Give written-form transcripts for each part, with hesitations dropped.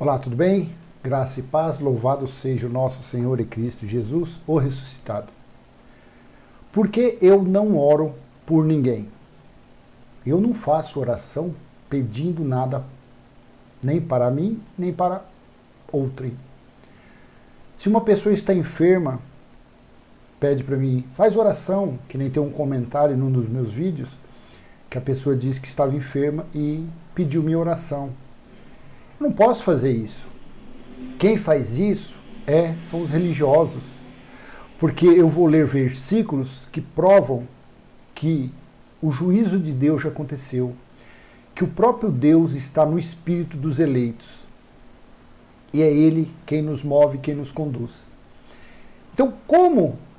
Olá, tudo bem? Graça e paz, louvado seja o nosso Senhor e Cristo Jesus, o ressuscitado. Por que eu não oro por ninguém? Eu não faço oração pedindo nada, nem para mim, nem para outrem. Se uma pessoa está enferma, pede para mim, faz oração, que nem tem um comentário num dos meus vídeos, que a pessoa disse que estava enferma e pediu minha oração. Eu não posso fazer isso. Quem faz isso são os religiosos, porque eu vou ler versículos que provam que o juízo de Deus já aconteceu, que o próprio Deus está no espírito dos eleitos, e é Ele quem nos move, quem nos conduz. Então,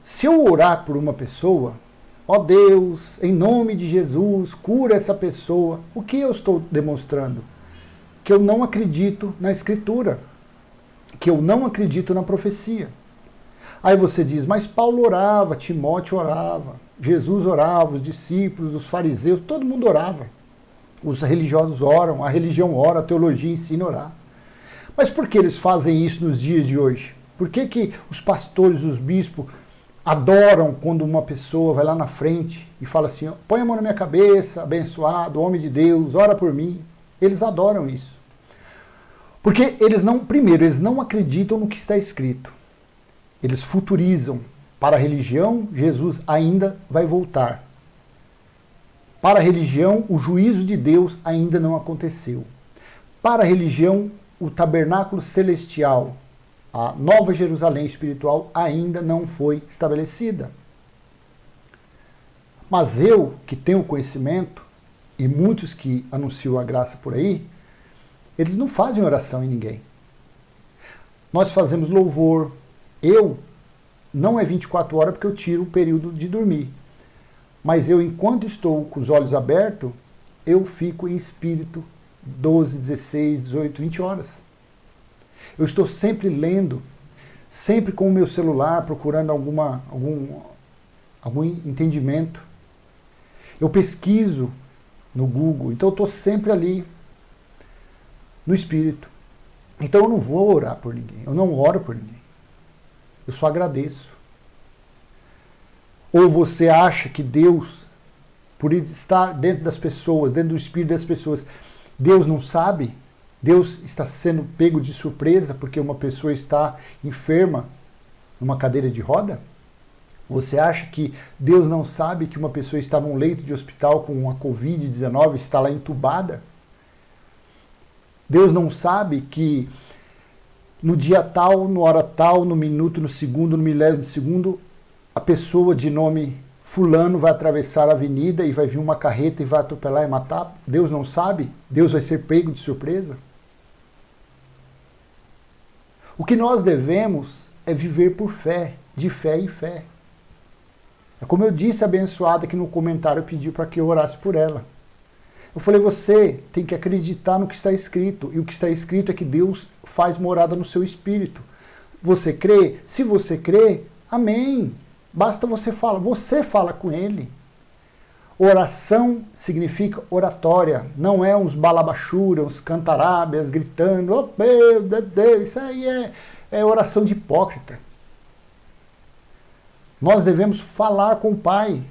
se eu orar por uma pessoa, ó Deus, em nome de Jesus, cura essa pessoa, o que eu estou demonstrando? Que eu não acredito na Escritura, que eu não acredito na profecia. Aí você diz, mas Paulo orava, Timóteo orava, Jesus orava, os discípulos, os fariseus, todo mundo orava. Os religiosos oram, a religião ora, a teologia ensina a orar. Mas por que eles fazem isso nos dias de hoje? Por que os pastores, os bispos, adoram quando uma pessoa vai lá na frente e fala assim, põe a mão na minha cabeça, abençoado, homem de Deus, ora por mim. Eles adoram isso. Porque eles não acreditam no que está escrito. Eles futurizam. Para a religião, Jesus ainda vai voltar. Para a religião, o juízo de Deus ainda não aconteceu. Para a religião, o tabernáculo celestial, a nova Jerusalém espiritual, ainda não foi estabelecida. Mas eu, que tenho conhecimento, e muitos que anunciam a graça por aí, eles não fazem oração em ninguém. Nós fazemos louvor. Não é 24 horas porque eu tiro o período de dormir. Mas enquanto estou com os olhos abertos, eu fico em espírito 12, 16, 18, 20 horas. Eu estou sempre lendo, sempre com o meu celular, procurando algum entendimento. Eu pesquiso no Google, então eu estou sempre ali, no Espírito. Então eu não vou orar por ninguém, eu não oro por ninguém. Eu só agradeço. Ou você acha que Deus, por estar dentro das pessoas, dentro do Espírito das pessoas, Deus não sabe? Deus está sendo pego de surpresa porque uma pessoa está enferma numa cadeira de roda? Você acha que Deus não sabe que uma pessoa está num leito de hospital com uma Covid-19 e está lá entubada? Deus não sabe que no dia tal, na hora tal, no minuto, no segundo, no milésimo de segundo, a pessoa de nome fulano vai atravessar a avenida e vai vir uma carreta e vai atropelar e matar? Deus não sabe? Deus vai ser pego de surpresa? O que nós devemos é viver por fé, de fé em fé. É como eu disse, a abençoada, que no comentário pediu para que eu orasse por ela. Eu falei, você tem que acreditar no que está escrito. E o que está escrito é que Deus faz morada no seu espírito. Você crê? Se você crê, amém. Basta você fala com ele. Oração significa oratória. Não é uns balabachura, uns cantarábias gritando, oh meu Deus, isso aí é oração de hipócrita. Nós devemos falar com o Pai.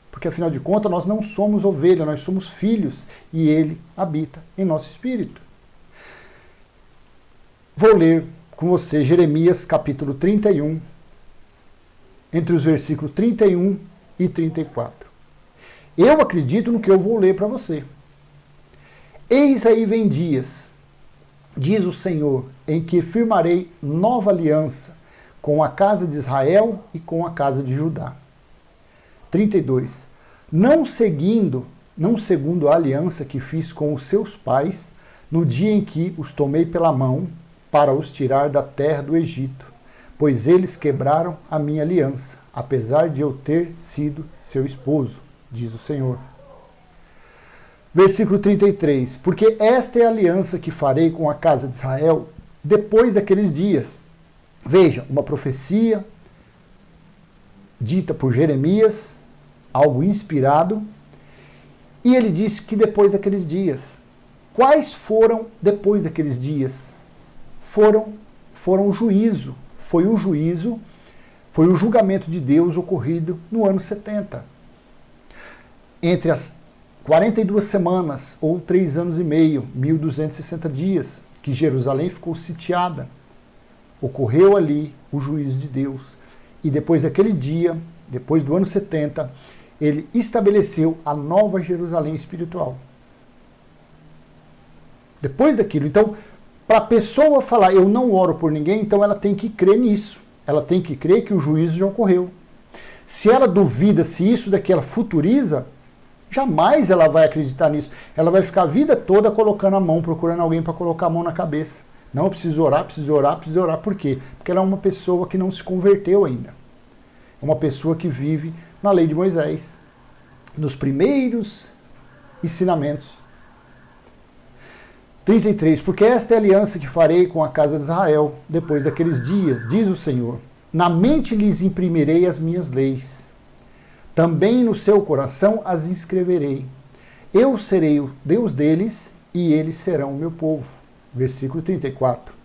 Porque, afinal de contas, nós não somos ovelha, nós somos filhos, e Ele habita em nosso espírito. Vou ler com você Jeremias capítulo 31, entre os versículos 31 e 34. Eu acredito no que eu vou ler para você. Eis aí vem dias, diz o Senhor, em que firmarei nova aliança com a casa de Israel e com a casa de Judá. 32. Não segundo a aliança que fiz com os seus pais, no dia em que os tomei pela mão para os tirar da terra do Egito, pois eles quebraram a minha aliança, apesar de eu ter sido seu esposo, diz o Senhor. Versículo 33. Porque esta é a aliança que farei com a casa de Israel depois daqueles dias. Veja, uma profecia dita por Jeremias, algo inspirado, e ele disse que depois daqueles dias. Quais foram depois daqueles dias? foram o juízo. Foi o julgamento de Deus ocorrido no ano 70. Entre as 42 semanas, ou 3 anos e meio, 1260 dias, que Jerusalém ficou sitiada, ocorreu ali o juízo de Deus. E depois daquele dia, depois do ano 70, ele estabeleceu a nova Jerusalém espiritual. Depois daquilo, então, para a pessoa falar, eu não oro por ninguém, então ela tem que crer nisso. Ela tem que crer que o juízo já ocorreu. Se ela duvida se isso daqui ela futuriza, jamais ela vai acreditar nisso. Ela vai ficar a vida toda colocando a mão, procurando alguém para colocar a mão na cabeça. Não, eu preciso orar, preciso orar, preciso orar. Por quê? Porque ela é uma pessoa que não se converteu ainda. É uma pessoa que vive na lei de Moisés, nos primeiros ensinamentos. 33. Porque esta é a aliança que farei com a casa de Israel depois daqueles dias, diz o Senhor. Na mente lhes imprimirei as minhas leis. Também no seu coração as inscreverei. Eu serei o Deus deles e eles serão o meu povo. Versículo 34.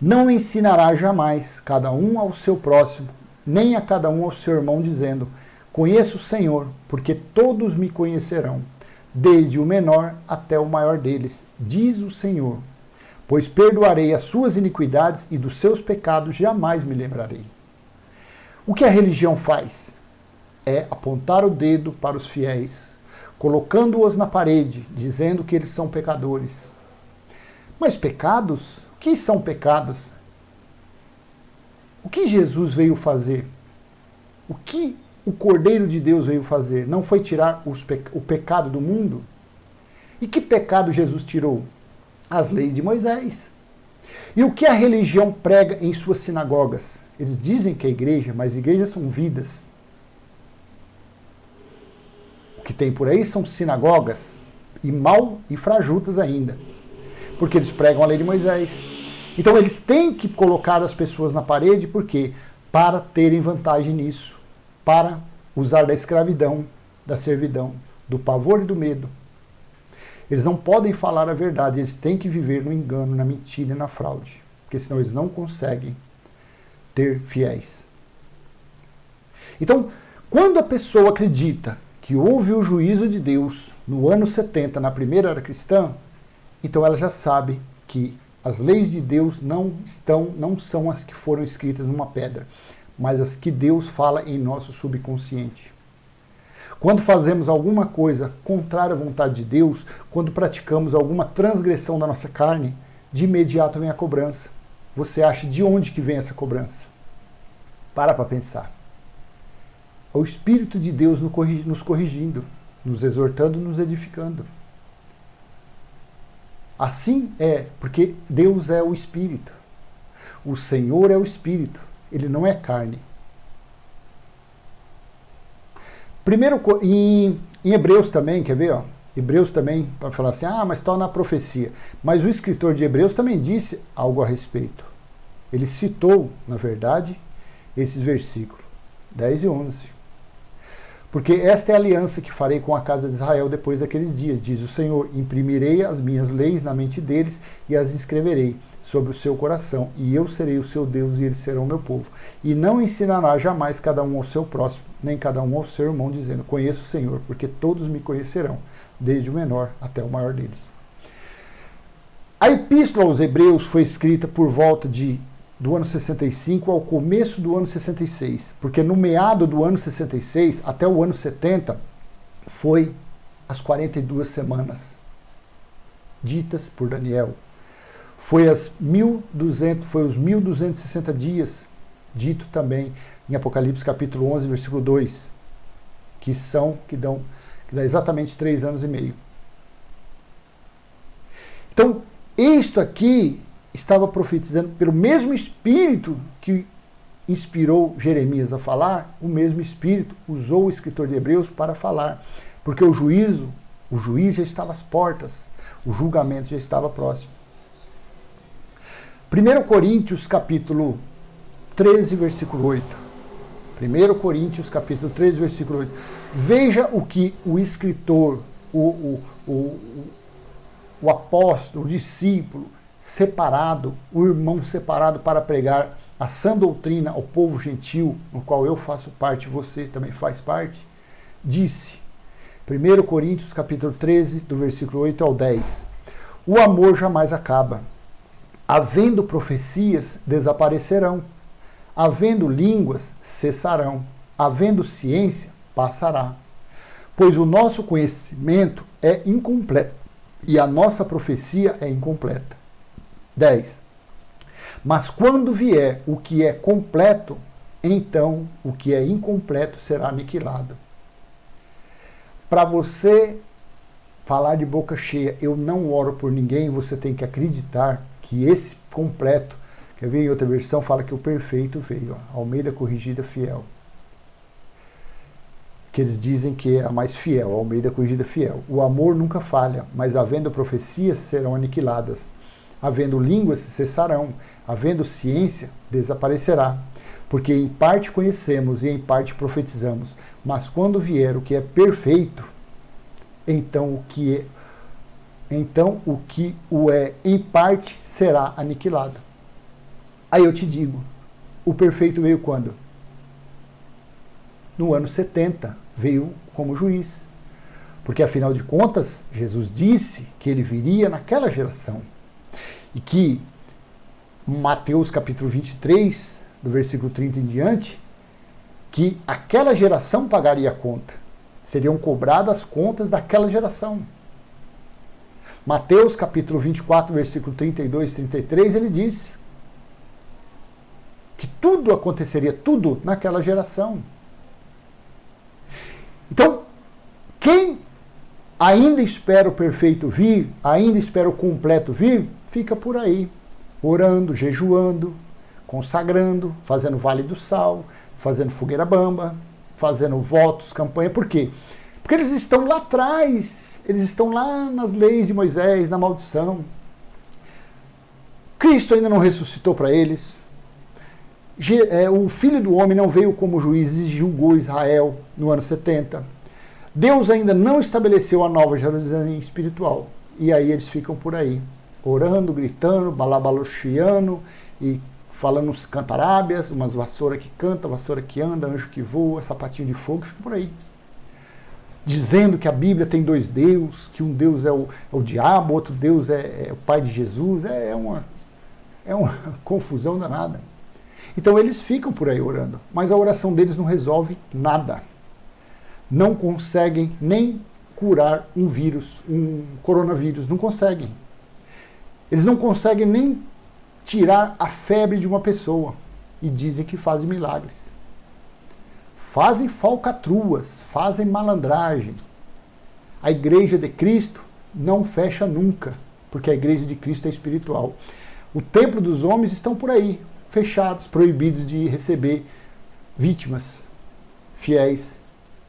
Não ensinará jamais cada um ao seu próximo, nem a cada um ao seu irmão, dizendo: conheço o Senhor, porque todos me conhecerão, desde o menor até o maior deles, diz o Senhor. Pois perdoarei as suas iniquidades e dos seus pecados jamais me lembrarei. O que a religião faz? É apontar o dedo para os fiéis, colocando-os na parede, dizendo que eles são pecadores. Mas pecados? O que são pecados? O que Jesus veio fazer? O que o Cordeiro de Deus veio fazer? Não foi tirar o pecado do mundo? E que pecado Jesus tirou? As leis de Moisés. E o que a religião prega em suas sinagogas? Eles dizem que é igreja, mas igrejas são vidas. O que tem por aí são sinagogas, e mal e frajutas ainda, porque eles pregam a lei de Moisés. Então eles têm que colocar as pessoas na parede, por quê? Para terem vantagem nisso, para usar da escravidão, da servidão, do pavor e do medo. Eles não podem falar a verdade, eles têm que viver no engano, na mentira e na fraude, porque senão eles não conseguem ter fiéis. Então, quando a pessoa acredita que houve o juízo de Deus no ano 70, na primeira era cristã, então ela já sabe que as leis de Deus não são as que foram escritas numa pedra, mas as que Deus fala em nosso subconsciente. Quando fazemos alguma coisa contrária à vontade de Deus, quando praticamos alguma transgressão da nossa carne, de imediato vem a cobrança. Você acha de onde que vem essa cobrança? Para pensar. É o Espírito de Deus nos corrigindo, nos exortando, nos edificando. Assim é, porque Deus é o Espírito. O Senhor é o Espírito, ele não é carne. Primeiro, em Hebreus também, quer ver? Ó? Hebreus também, para falar assim, mas está na profecia. Mas o escritor de Hebreus também disse algo a respeito. Ele citou, na verdade, esses versículos 10 e 11. Porque esta é a aliança que farei com a casa de Israel depois daqueles dias, diz o Senhor. Imprimirei as minhas leis na mente deles e as escreverei sobre o seu coração. E eu serei o seu Deus e eles serão o meu povo. E não ensinará jamais cada um ao seu próximo, nem cada um ao seu irmão, dizendo: conheço o Senhor, porque todos me conhecerão, desde o menor até o maior deles. A epístola aos Hebreus foi escrita por volta do ano 65 ao começo do ano 66, porque no meado do ano 66 até o ano 70 foi as 42 semanas ditas por Daniel. Foi os 1260 dias dito também em Apocalipse capítulo 11, versículo 2, que dá exatamente 3 anos e meio. Então, isto aqui estava profetizando pelo mesmo Espírito que inspirou Jeremias a falar, o mesmo Espírito usou o escritor de Hebreus para falar, porque o juiz já estava às portas, o julgamento já estava próximo. 1 Coríntios capítulo 13, versículo 8. 1 Coríntios capítulo 13, versículo 8. Veja o que o escritor, o apóstolo, o discípulo, separado, o irmão separado para pregar a sã doutrina ao povo gentil, no qual eu faço parte, você também faz parte, disse, 1 Coríntios capítulo 13, do versículo 8 ao 10, o amor jamais acaba. Havendo profecias, desaparecerão. Havendo línguas, cessarão. Havendo ciência, passará. Pois o nosso conhecimento é incompleto e a nossa profecia é incompleta. 10. Mas quando vier o que é completo, então o que é incompleto será aniquilado. Para você falar de boca cheia, eu não oro por ninguém, você tem que acreditar que esse completo, quer ver em outra versão, fala que o perfeito veio, ó, Almeida Corrigida Fiel. Que eles dizem que é a mais fiel, Almeida Corrigida Fiel. O amor nunca falha, mas havendo profecias serão aniquiladas. Havendo línguas cessarão, havendo ciência desaparecerá. Porque em parte conhecemos e em parte profetizamos, mas quando vier o que é perfeito, então o que o é em parte será aniquilado. Aí eu te digo, o perfeito veio quando? No ano 70, veio como juiz. Porque afinal de contas, Jesus disse que ele viria naquela geração. E que Mateus capítulo 23, do versículo 30 em diante, que aquela geração pagaria a conta. Seriam cobradas as contas daquela geração. Mateus capítulo 24, versículo 32 e 33, ele disse que tudo aconteceria, tudo naquela geração. Então, quem ainda espera o perfeito vir, ainda espera o completo vir, fica por aí, orando, jejuando, consagrando, fazendo Vale do Sal, fazendo fogueira bamba, fazendo votos, campanha. Por quê? Porque eles estão lá atrás, eles estão lá nas leis de Moisés, na maldição. Cristo ainda não ressuscitou para eles. O Filho do Homem não veio como juiz e julgou Israel no ano 70. Deus ainda não estabeleceu a nova Jerusalém espiritual. E aí eles ficam por aí, orando, gritando, balabalochiando e falando uns cantarábias, umas vassoura que canta, vassoura que anda, anjo que voa, sapatinho de fogo, fica por aí. Dizendo que a Bíblia tem dois deuses, que um Deus é o diabo, outro Deus é o pai de Jesus. É uma confusão danada. Então eles ficam por aí orando, mas a oração deles não resolve nada. Não conseguem nem curar um vírus, um coronavírus, não conseguem. Eles não conseguem nem tirar a febre de uma pessoa e dizem que fazem milagres. Fazem falcatruas, fazem malandragem. A igreja de Cristo não fecha nunca, porque a igreja de Cristo é espiritual. O templo dos homens estão por aí, fechados, proibidos de receber vítimas, fiéis,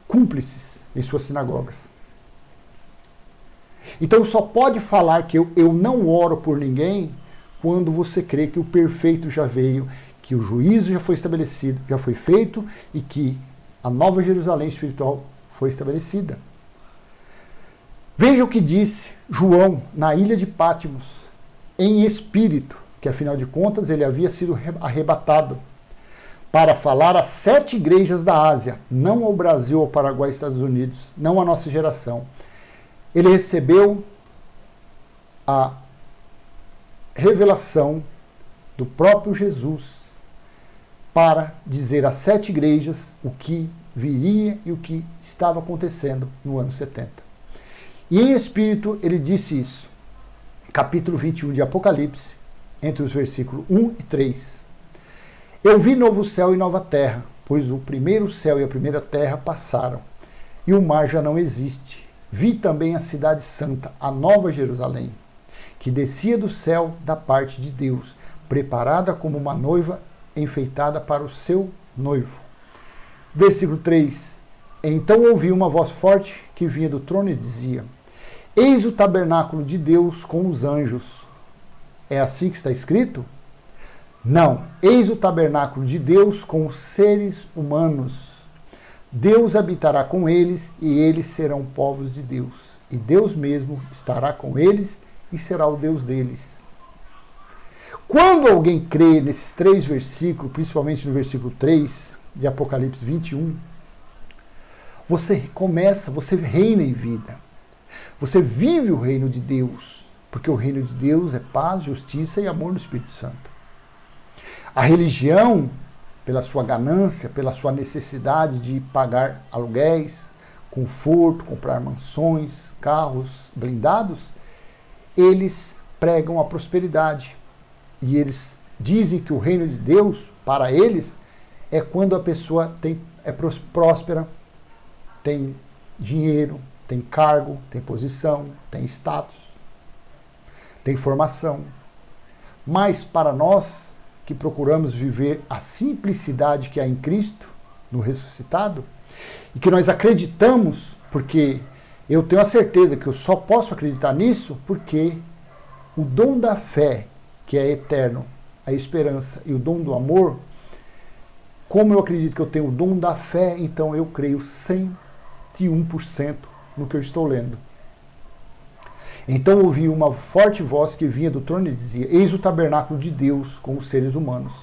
cúmplices em suas sinagogas. Então só pode falar que eu não oro por ninguém quando você crê que o perfeito já veio, que o juízo já foi estabelecido, já foi feito e que a nova Jerusalém espiritual foi estabelecida. Veja o que disse João na ilha de Patmos, em espírito, que afinal de contas ele havia sido arrebatado, para falar às 7 igrejas da Ásia, não ao Brasil, ao Paraguai, Estados Unidos, não à nossa geração. Ele recebeu a revelação do próprio Jesus para dizer às 7 igrejas o que viria e o que estava acontecendo no ano 70. E em espírito ele disse isso, capítulo 21 de Apocalipse, entre os versículos 1 e 3. Eu vi novo céu e nova terra, pois o primeiro céu e a primeira terra passaram, e o mar já não existe. Vi também a cidade santa, a nova Jerusalém, que descia do céu da parte de Deus, preparada como uma noiva enfeitada para o seu noivo. Versículo 3. Então ouvi uma voz forte que vinha do trono e dizia: Eis o tabernáculo de Deus com os anjos. É assim que está escrito? Não. Eis o tabernáculo de Deus com os seres humanos. Deus habitará com eles e eles serão povos de Deus. E Deus mesmo estará com eles e será o Deus deles. Quando alguém crê nesses 3 versículos, principalmente no versículo 3 de Apocalipse 21, você começa, você reina em vida. Você vive o reino de Deus, porque o reino de Deus é paz, justiça e amor no Espírito Santo. A religião, pela sua ganância, pela sua necessidade de pagar aluguéis, conforto, comprar mansões, carros blindados, eles pregam a prosperidade. E eles dizem que o reino de Deus, para eles, é quando a pessoa é próspera, tem dinheiro, tem cargo, tem posição, tem status, tem formação. Mas para nós que procuramos viver a simplicidade que há em Cristo, no ressuscitado, e que nós acreditamos, porque eu tenho a certeza que eu só posso acreditar nisso porque o dom da fé, que é eterno, a esperança e o dom do amor, como eu acredito que eu tenho o dom da fé, então eu creio 101% no que eu estou lendo. Então ouvi uma forte voz que vinha do trono e dizia: eis o tabernáculo de Deus com os seres humanos.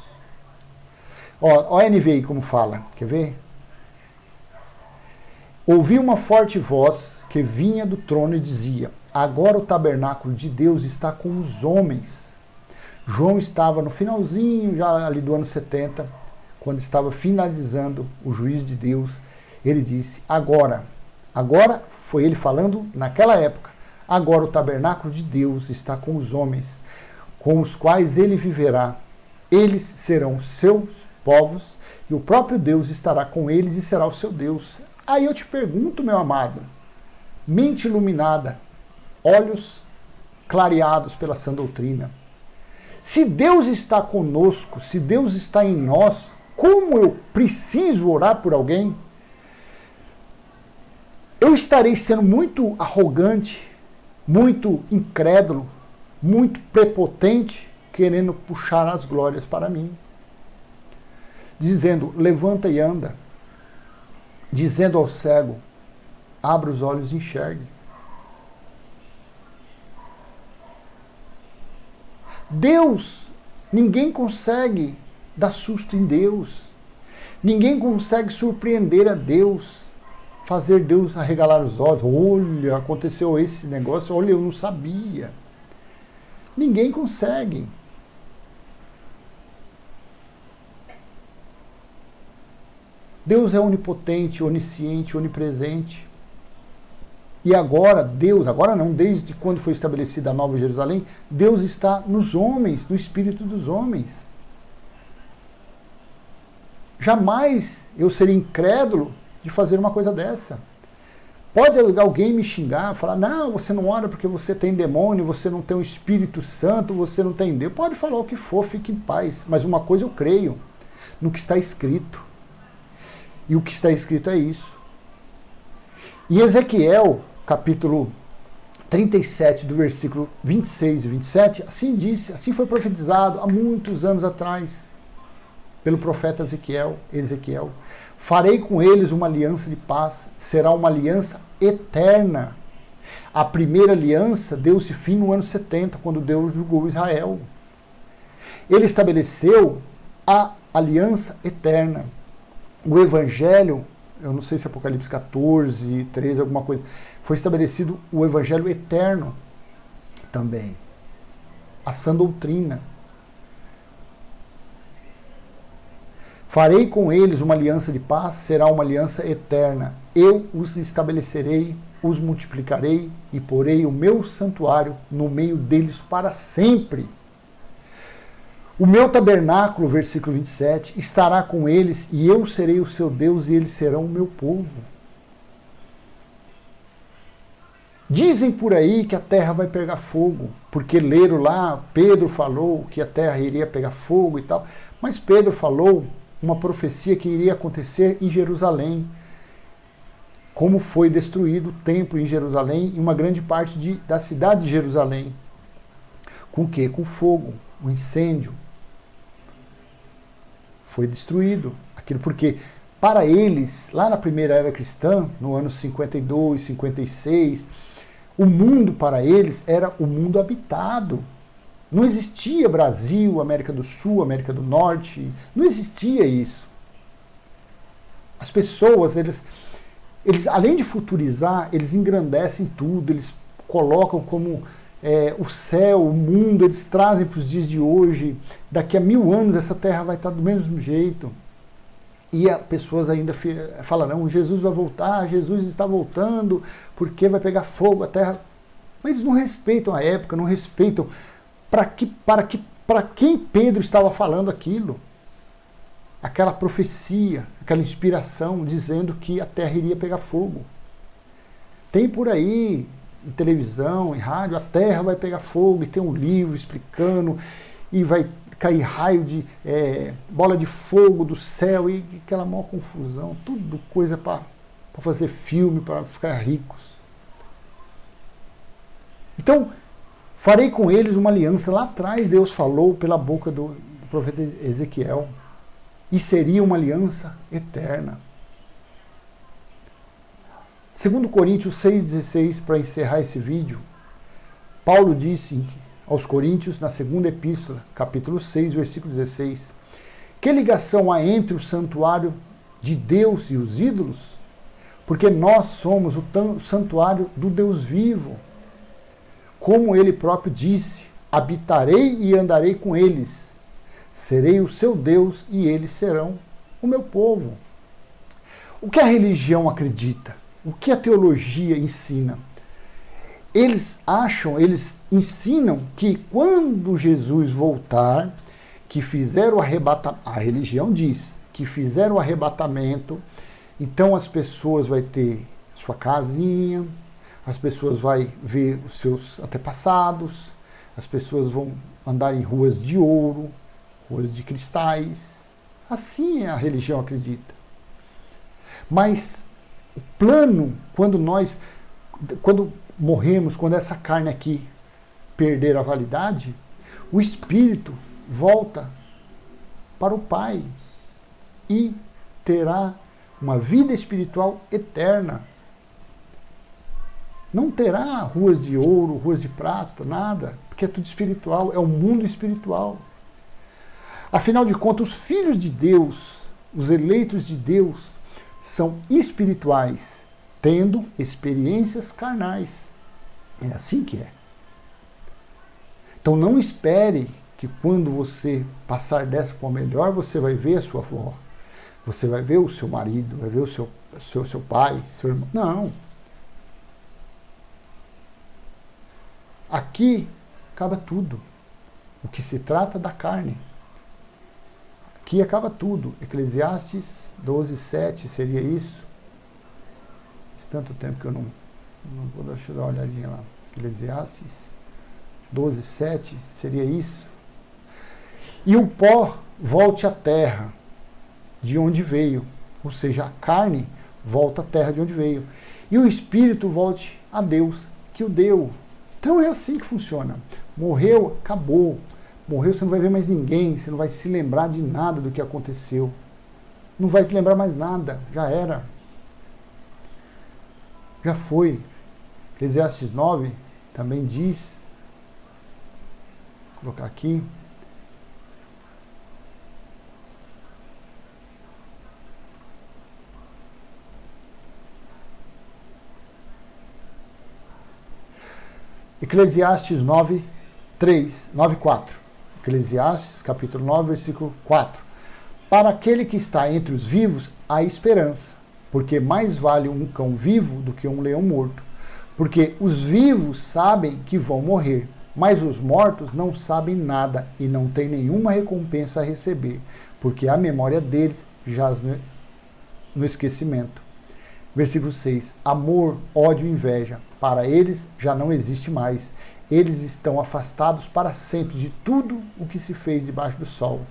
Ó a NVI como fala, quer ver? Ouvi uma forte voz que vinha do trono e dizia: agora o tabernáculo de Deus está com os homens. João estava no finalzinho já ali do ano 70, quando estava finalizando o juízo de Deus. Ele disse: agora foi ele falando naquela época, agora o tabernáculo de Deus está com os homens, com os quais ele viverá. Eles serão seus povos e o próprio Deus estará com eles e será o seu Deus. Aí eu te pergunto, meu amado, mente iluminada, olhos clareados pela sã doutrina, se Deus está conosco, se Deus está em nós, como eu preciso orar por alguém? Eu estarei sendo muito arrogante, muito incrédulo, muito prepotente, querendo puxar as glórias para mim. Dizendo: levanta e anda. Dizendo ao cego: abra os olhos e enxergue. Deus, ninguém consegue dar susto em Deus. Ninguém consegue surpreender a Deus, fazer Deus arregalar os olhos. Olha, aconteceu esse negócio, olha, eu não sabia. Ninguém consegue. Deus é onipotente, onisciente, onipresente. E agora, Deus, agora não, desde quando foi estabelecida a Nova Jerusalém, Deus está nos homens, no espírito dos homens. Jamais eu seria incrédulo de fazer uma coisa dessa. Pode alguém me xingar, falar: não, você não ora porque você tem demônio, você não tem o Espírito Santo, você não tem Deus. Pode falar o que for, fique em paz. Mas uma coisa eu creio, no que está escrito. E o que está escrito é isso. Em Ezequiel, capítulo 37, do versículo 26 e 27, assim disse, assim foi profetizado há muitos anos atrás, pelo profeta Ezequiel. Farei com eles uma aliança de paz, será uma aliança eterna. A primeira aliança deu-se fim no ano 70, quando Deus julgou Israel. Ele estabeleceu a aliança eterna. O Evangelho, eu não sei se é Apocalipse 14, 13, alguma coisa, foi estabelecido o Evangelho eterno também. A sã doutrina. Farei com eles uma aliança de paz, será uma aliança eterna. Eu os estabelecerei, os multiplicarei e porei o meu santuário no meio deles para sempre. O meu tabernáculo, versículo 27, estará com eles e eu serei o seu Deus e eles serão o meu povo. Dizem por aí que a terra vai pegar fogo, porque leram lá, Pedro falou que a terra iria pegar fogo e tal, mas Pedro falou uma profecia que iria acontecer em Jerusalém, como foi destruído o templo em Jerusalém e uma grande parte da cidade de Jerusalém. Com o quê? Com fogo, um incêndio. Foi destruído aquilo, porque para eles, lá na primeira era cristã, no ano 52, 56, o mundo para eles era o mundo habitado. Não existia Brasil, América do Sul, América do Norte, não existia isso. As pessoas, eles além de futurizar, eles engrandecem tudo, eles colocam como o céu, o mundo, eles trazem para os dias de hoje. Daqui a 1000 anos essa terra vai estar do mesmo jeito. E as pessoas ainda falarão, Jesus vai voltar, Jesus está voltando, porque vai pegar fogo a terra. Mas eles não respeitam a época, não respeitam para quem Pedro estava falando aquilo. Aquela profecia, aquela inspiração, dizendo que a terra iria pegar fogo. Tem por aí, em televisão, em rádio, a terra vai pegar fogo, e tem um livro explicando, e vai cair raio de bola de fogo do céu, e aquela maior confusão, tudo coisa para fazer filme, para ficar ricos. Então, farei com eles uma aliança. Lá atrás Deus falou pela boca do profeta Ezequiel, e seria uma aliança eterna. 2 Coríntios 6,16, para encerrar esse vídeo, Paulo disse aos Coríntios, na segunda epístola, capítulo 6, versículo 16, que ligação há entre o santuário de Deus e os ídolos? Porque nós somos o santuário do Deus vivo. Como ele próprio disse, habitarei e andarei com eles, serei o seu Deus e eles serão o meu povo. O que a religião acredita? O que a teologia ensina? Eles ensinam que quando Jesus voltar, que fizer o arrebatamento, a religião diz que fizer o arrebatamento, então as pessoas vão ter sua casinha, as pessoas vão ver os seus antepassados, as pessoas vão andar em ruas de ouro, ruas de cristais. Assim a religião acredita. Mas o plano, quando morremos, quando essa carne aqui perder a validade, o espírito volta para o Pai e terá uma vida espiritual eterna. Não terá ruas de ouro, ruas de prata, nada, porque é tudo espiritual, é o mundo espiritual. Afinal de contas, os filhos de Deus, os eleitos de Deus, são espirituais, tendo experiências carnais. É assim que é. Então não espere que quando você passar dessa para o melhor, você vai ver a sua avó, você vai ver o seu marido, vai ver o seu pai, seu irmão. Não. Aqui acaba tudo. O que se trata da carne. Aqui acaba tudo. Eclesiastes 12:7 seria isso. Faz tanto tempo que eu não vou deixar eu dar uma olhadinha lá. Eclesiastes 12:7 seria isso. E o pó volte à terra de onde veio. Ou seja, a carne volta à terra de onde veio. E o espírito volte a Deus, que o deu. Então é assim que funciona. Morreu, acabou. Morreu, você não vai ver mais ninguém, você não vai se lembrar de nada do que aconteceu. Não vai se lembrar mais nada, já era. Já foi. Eclesiastes 9 também diz, vou colocar aqui, Eclesiastes 9:4. Eclesiastes, capítulo 9, versículo 4. Para aquele que está entre os vivos, há esperança, porque mais vale um cão vivo do que um leão morto. Porque os vivos sabem que vão morrer, mas os mortos não sabem nada e não têm nenhuma recompensa a receber, porque a memória deles jaz no esquecimento. Versículo 6. Amor, ódio e inveja, para eles já não existe mais. Eles estão afastados para sempre de tudo o que se fez debaixo do sol.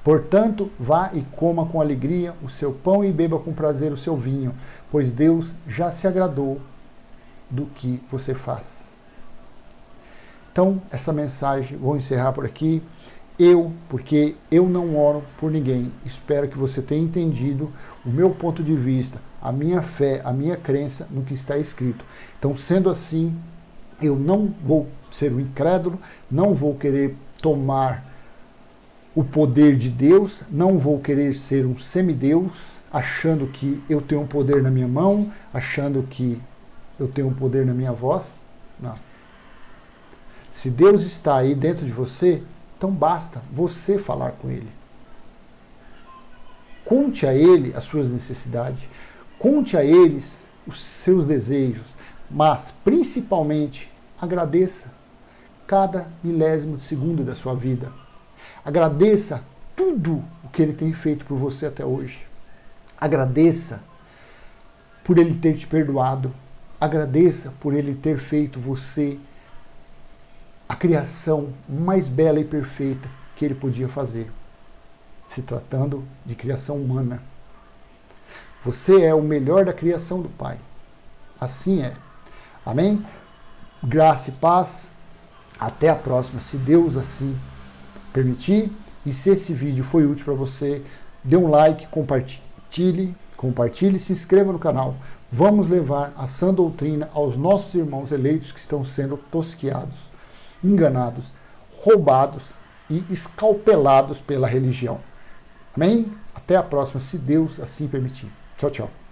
Portanto, vá e coma com alegria o seu pão e beba com prazer o seu vinho, pois Deus já se agradou do que você faz. Então, essa mensagem, vou encerrar por aqui. Porque eu não oro por ninguém. Espero que você tenha entendido o meu ponto de vista, a minha fé, a minha crença no que está escrito. Então, sendo assim, eu não vou ser um incrédulo, não vou querer tomar o poder de Deus, não vou querer ser um semideus, achando que eu tenho um poder na minha mão, achando que eu tenho um poder na minha voz. Não. Se Deus está aí dentro de você, então basta você falar com Ele. Conte a Ele as suas necessidades, conte a eles os seus desejos, mas principalmente agradeça cada milésimo de segundo da sua vida. Agradeça tudo o que Ele tem feito por você até hoje. Agradeça por Ele ter te perdoado. Agradeça por Ele ter feito você a criação mais bela e perfeita que Ele podia fazer, se tratando de criação humana. Você é o melhor da criação do Pai. Assim é. Amém? Graça e paz. Até a próxima, se Deus assim permitir. E se esse vídeo foi útil para você, dê um like, compartilhe, se inscreva no canal. Vamos levar a sã doutrina aos nossos irmãos eleitos que estão sendo tosqueados, enganados, roubados e escalpelados pela religião. Amém? Até a próxima, se Deus assim permitir. Tchau, tchau.